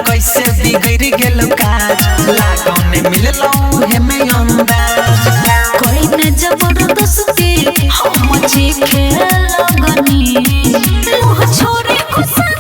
कैसे बिगड़ गेल काज लागने मिललो हे में अंदाज कोई ने जबरदस्ती हम चीखे लगनी मुँह छोड़े खुशा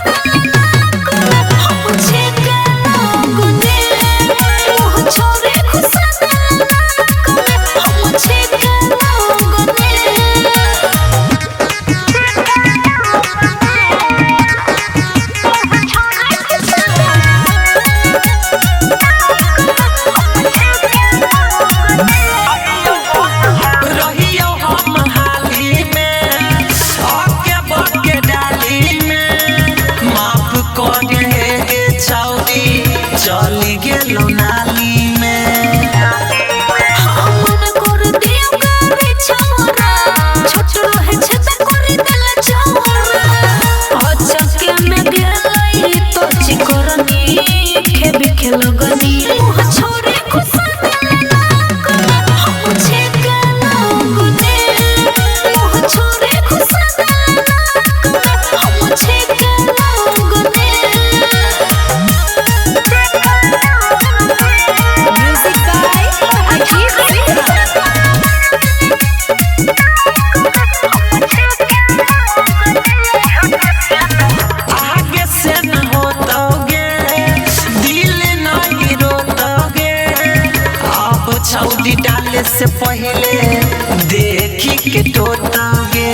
चली गेलो नाली में हमन कर दियो गावे छोरा छोट रहे छत कर देला छोरा अचके में गेलई तो चिकरनी खेबे खेलगनी मुँह छोड़े खुशा हम छेके लगने मुँह छोड़े खुशा हम छेके लगने छौड़ी डाले से पहले देखी के टोटोगे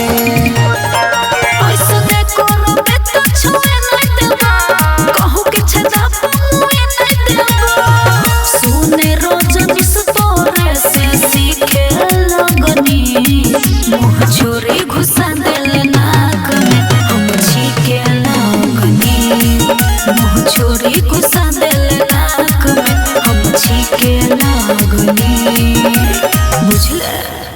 ऐसे देखो रोबे तो छुए नहीं देवा कहूँ के छदा पुए नहीं देवा सुने रोजनी सुतोरे से सीखे लगनी मुँह छोरी घुसा देले नाक में हम छीके लगनी मुँह छोरी घुसा देले नाक में हम छीके लगनी बुझले।